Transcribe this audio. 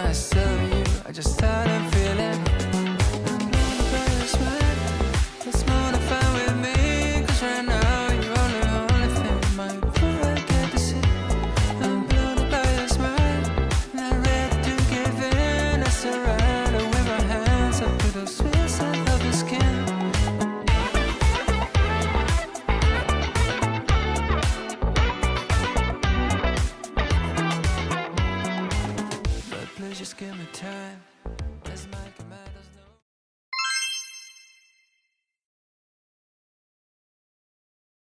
I saw you, I just started feeling. It's more than fine with me, 'cause right now you're the only thing my poor I get to see. I'm blown by your smile, not ready to give in. I surrender with my hands up to the sweet side of your skin. But please just give me time. Let's make it